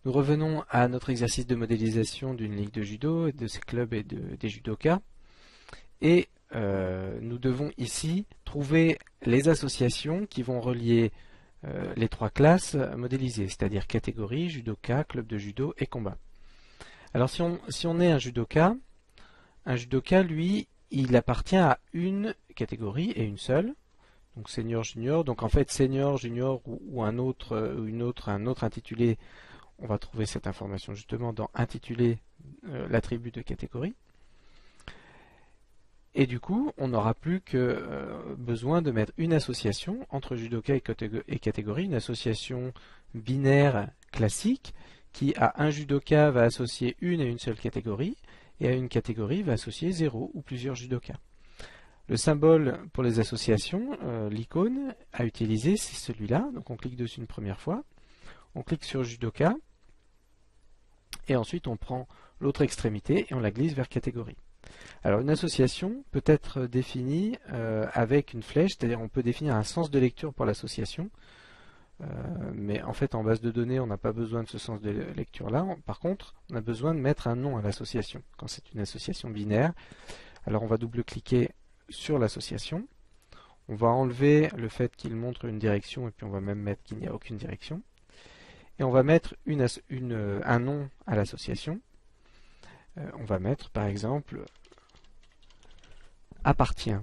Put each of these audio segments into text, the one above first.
Nous revenons à notre exercice de modélisation d'une ligue de judo, de ses clubs et des judokas. Et nous devons ici trouver les associations qui vont relier les trois classes modélisées, c'est-à-dire catégorie, judoka, club de judo et combat. Alors si on est un judoka, lui, il appartient à une catégorie et une seule. Donc senior, junior. Donc en fait senior, junior ou un autre intitulé, on va trouver cette information justement dans intitulé l'attribut de catégorie. Et du coup, on n'aura plus que besoin de mettre une association entre judoka et catégorie, une association binaire classique qui à un judoka va associer une et une seule catégorie et à une catégorie va associer 0 ou plusieurs judokas. Le symbole pour les associations, l'icône à utiliser, c'est celui-là. Donc on clique dessus une première fois, on clique sur judoka et ensuite on prend l'autre extrémité et on la glisse vers catégorie. Alors une association peut être définie avec une flèche, c'est-à-dire on peut définir un sens de lecture pour l'association, mais en fait en base de données on n'a pas besoin de ce sens de lecture là. Par contre on a besoin de mettre un nom à l'association quand c'est une association binaire. Alors on va double-cliquer sur l'association, on va enlever le fait qu'il montre une direction et puis on va même mettre qu'il n'y a aucune direction et on va mettre un nom à l'association. On va mettre par exemple appartient.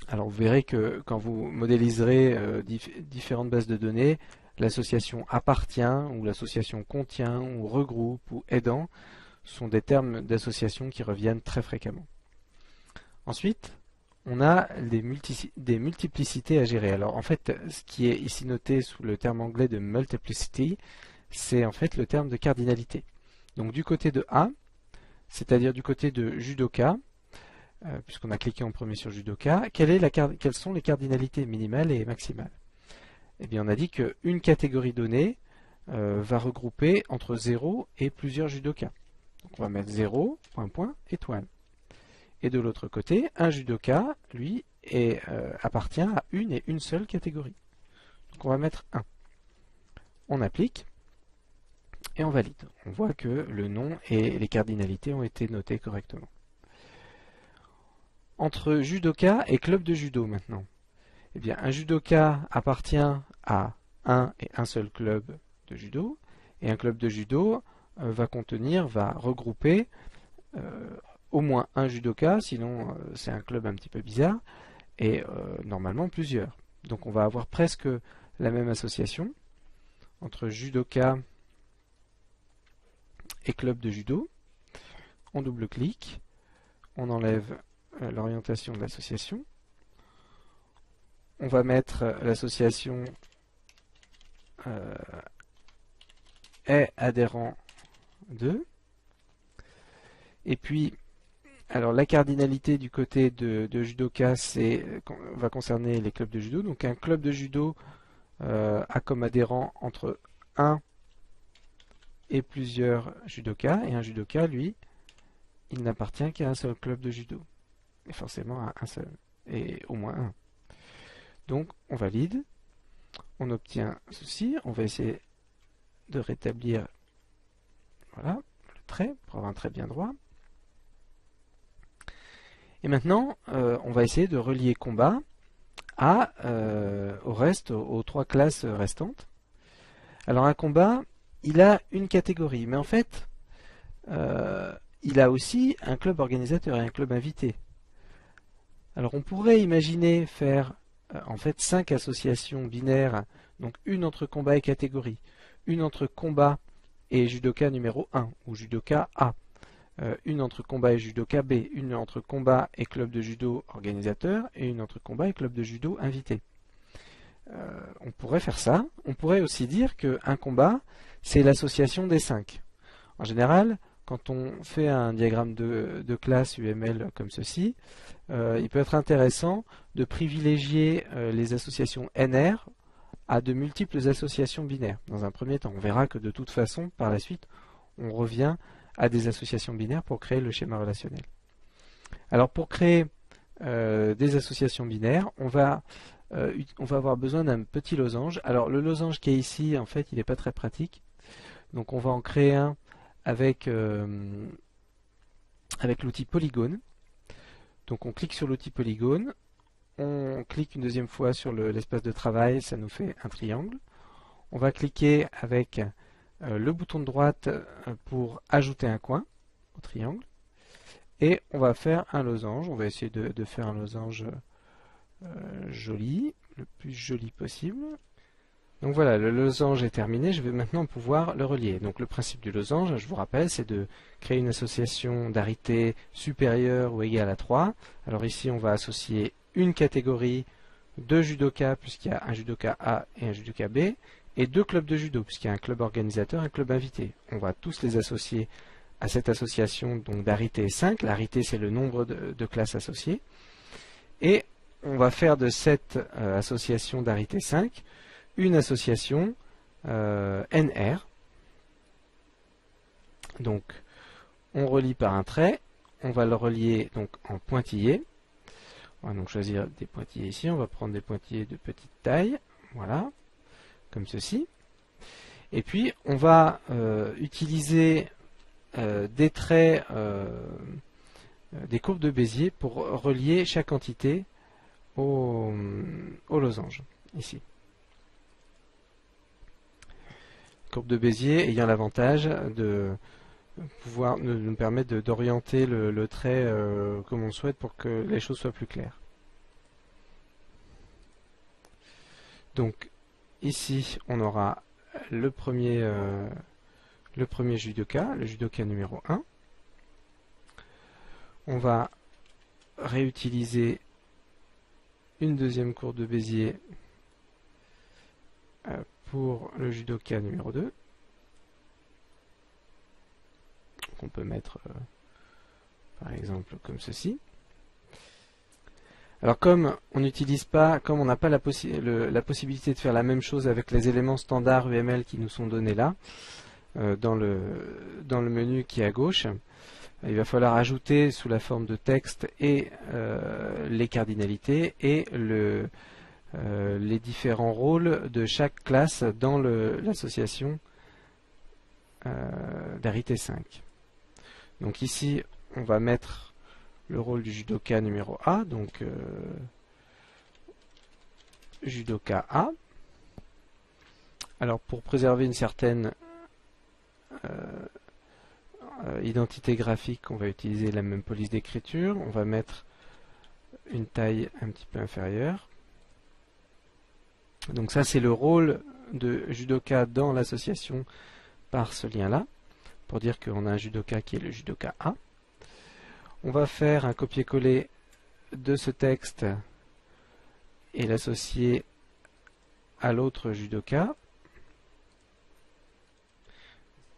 Alors vous verrez que quand vous modéliserez différentes bases de données, l'association appartient ou l'association contient ou regroupe ou aidant sont des termes d'association qui reviennent très fréquemment. Ensuite, on a des multiplicités à gérer. Alors en fait, ce qui est ici noté sous le terme anglais de multiplicity, c'est en fait le terme de cardinalité. Donc du côté de A, c'est-à-dire du côté de judoka, puisqu'on a cliqué en premier sur judoka, quelles sont les cardinalités minimales et maximales? Eh bien on a dit qu'une catégorie donnée va regrouper entre 0 et plusieurs judokas. Donc on va mettre 0, point, point, étoile. Et de l'autre côté, un judoka, lui, appartient à une et une seule catégorie. Donc on va mettre 1. On applique et on valide. On voit que le nom et les cardinalités ont été notés correctement. Entre judoka et club de judo maintenant. Eh bien, un judoka appartient à un et un seul club de judo, et un club de judo va regrouper au moins un judoka, sinon c'est un club un petit peu bizarre, et normalement plusieurs. Donc on va avoir presque la même association entre judoka et club de judo. On double-clique, on enlève l'orientation de l'association. On va mettre l'association est adhérent 2. Et puis, alors la cardinalité du côté de judoka va concerner les clubs de judo. Donc un club de judo a comme adhérent entre 1 et plusieurs judokas. Et un judoka, lui, il n'appartient qu'à un seul club de judo. Et forcément à un seul. Et au moins un. Donc on valide. On obtient ceci. On va essayer de rétablir voilà, le trait pour avoir un trait bien droit. Et maintenant, on va essayer de relier combat aux trois classes restantes. Alors un combat, il a une catégorie, mais en fait, il a aussi un club organisateur et un club invité. Alors on pourrait imaginer faire en fait 5 associations binaires, donc une entre combat et catégorie, une entre combat et judoka numéro 1 ou judoka A, une entre combat et judoka B, une entre combat et club de judo organisateur et une entre combat et club de judo invité. On pourrait faire ça. On pourrait aussi dire qu'un combat, c'est l'association des 5. En général, quand on fait un diagramme de classe UML comme ceci, il peut être intéressant de privilégier les associations NR à de multiples associations binaires. Dans un premier temps, on verra que de toute façon, par la suite, on revient à des associations binaires pour créer le schéma relationnel. Alors pour créer des associations binaires, on va on va avoir besoin d'un petit losange. Alors le losange qui est ici, en fait, il n'est pas très pratique. Donc on va en créer un avec, avec l'outil polygone. Donc on clique sur l'outil polygone, on clique une deuxième fois sur l'espace de travail, ça nous fait un triangle. On va cliquer avec le bouton de droite pour ajouter un coin au triangle. Et on va faire un losange. On va essayer de faire un losange joli, le plus joli possible. Donc voilà, le losange est terminé. Je vais maintenant pouvoir le relier. Donc le principe du losange, je vous rappelle, c'est de créer une association d'arité supérieure ou égale à 3. Alors ici, on va associer une catégorie de judoka, puisqu'il y a un judoka A et un judoka B, et deux clubs de judo, puisqu'il y a un club organisateur et un club invité. On va tous les associer à cette association d'arité 5. L'arité, c'est le nombre de classes associées. Et on va faire de cette association d'arité 5 une association NR. Donc, on relie par un trait. On va le relier donc en pointillés. On va donc choisir des pointillés ici. On va prendre des pointillés de petite taille. Voilà, comme ceci. Et puis, on va utiliser des traits, des courbes de Bézier pour relier chaque entité au losange, ici. Courbe de Bézier ayant l'avantage de pouvoir nous permettre d'orienter le trait comme on le souhaite pour que les choses soient plus claires. Donc ici on aura le premier judoka, le judoka numéro 1. On va réutiliser une deuxième courbe de Bézier pour le judoka numéro 2. On peut mettre par exemple comme ceci. Alors comme on n'utilise pas, comme on n'a pas la possibilité de faire la même chose avec les éléments standards UML qui nous sont donnés là, dans le menu qui est à gauche, il va falloir ajouter sous la forme de texte et les cardinalités et les différents rôles de chaque classe dans l'association d'arité 5. Donc ici, on va mettre le rôle du judoka numéro A, donc judoka A. Alors pour préserver une certaine identité graphique, on va utiliser la même police d'écriture. On va mettre une taille un petit peu inférieure. Donc ça, c'est le rôle de judoka dans l'association par ce lien-là, pour dire qu'on a un judoka qui est le judoka A. On va faire un copier-coller de ce texte et l'associer à l'autre judoka.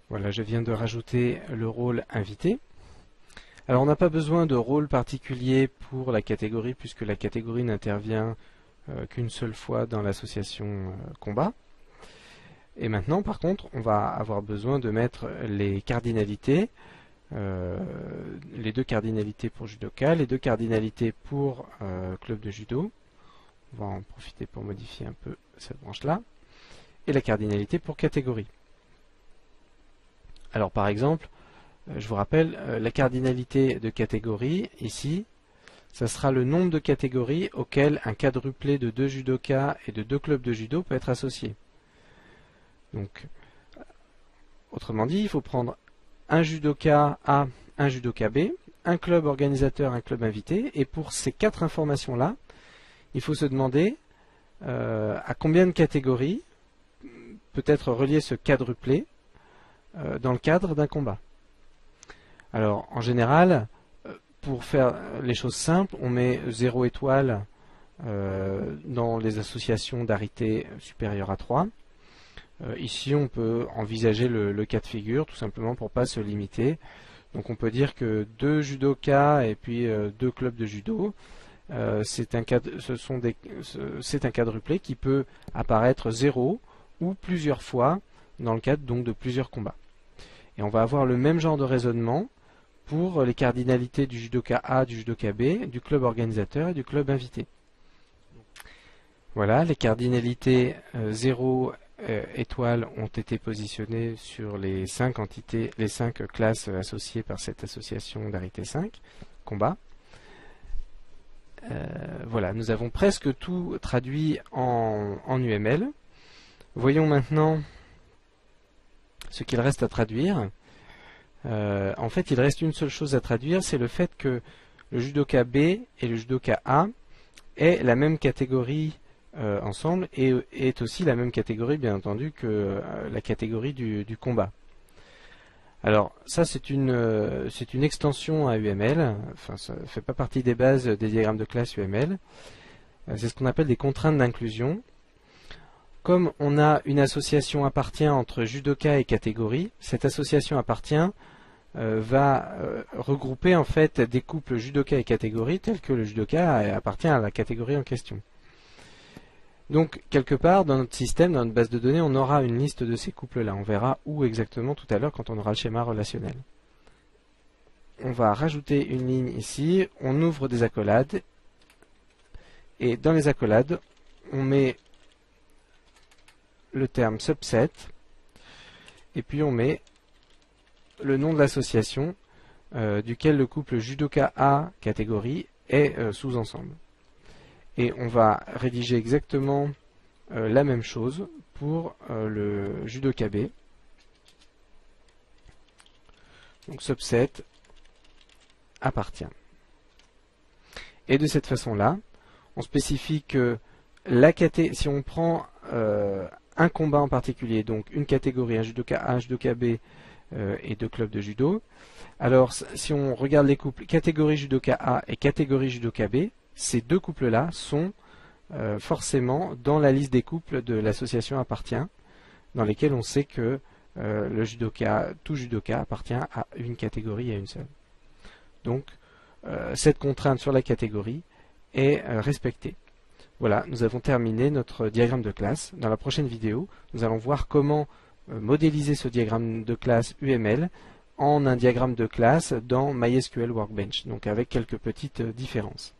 Voilà, je viens de rajouter le rôle invité. Alors on n'a pas besoin de rôle particulier pour la catégorie, puisque la catégorie n'intervient qu'une seule fois dans l'association combat. Et maintenant, par contre, on va avoir besoin de mettre les cardinalités, les deux cardinalités pour judoka, les deux cardinalités pour club de judo. On va en profiter pour modifier un peu cette branche-là. Et la cardinalité pour catégorie. Alors par exemple, je vous rappelle, la cardinalité de catégorie, ici, ça sera le nombre de catégories auxquelles un quadruplé de 2 judokas et de 2 clubs de judo peut être associé. Donc, autrement dit, il faut prendre un judoka A, un judoka B, un club organisateur, un club invité, et pour ces 4 informations-là, il faut se demander à combien de catégories peut être relié ce quadruplé dans le cadre d'un combat. Alors, en général, pour faire les choses simples, on met 0 étoile dans les associations d'arité supérieure à 3. Ici, on peut envisager le cas de figure, tout simplement pour ne pas se limiter. Donc, on peut dire que 2 judokas et puis 2 clubs de judo, c'est un quadruplé qui peut apparaître 0 ou plusieurs fois dans le cadre donc de plusieurs combats. Et on va avoir le même genre de raisonnement pour les cardinalités du judoka A, du judoka B, du club organisateur et du club invité. Voilà, les cardinalités 0 étoiles ont été positionnées sur les 5 entités, les 5 classes associées par cette association d'arité 5, combat. Voilà, nous avons presque tout traduit en UML. Voyons maintenant ce qu'il reste à traduire. En fait, il reste une seule chose à traduire, c'est le fait que le judoka B et le judoka A aient la même catégorie ensemble et est aussi la même catégorie, bien entendu, que la catégorie du combat. Alors, ça c'est une extension à UML, enfin ça ne fait pas partie des bases des diagrammes de classe UML. C'est ce qu'on appelle des contraintes d'inclusion. Comme on a une association appartient entre judoka et catégorie, cette association appartient va regrouper en fait des couples judoka et catégorie tels que le judoka appartient à la catégorie en question. Donc, quelque part, dans notre système, dans notre base de données, on aura une liste de ces couples-là. On verra où exactement tout à l'heure quand on aura le schéma relationnel. On va rajouter une ligne ici, on ouvre des accolades, et dans les accolades, on met le terme subset, et puis on met le nom de l'association duquel le couple judoka A catégorie est sous-ensemble. Et on va rédiger exactement la même chose pour le judoka B. Donc subset appartient. Et de cette façon-là, on spécifie que si on prend un combat en particulier, donc une catégorie, un judoka A, un judoka B et 2 clubs de judo, alors si on regarde les couples catégorie judoka A et catégorie judoka B, ces deux couples-là sont forcément dans la liste des couples de l'association appartient, dans lesquels on sait que tout judoka appartient à une catégorie et à une seule. Donc, cette contrainte sur la catégorie est respectée. Voilà, nous avons terminé notre diagramme de classe. Dans la prochaine vidéo, nous allons voir comment modéliser ce diagramme de classe UML en un diagramme de classe dans MySQL Workbench, donc avec quelques petites différences.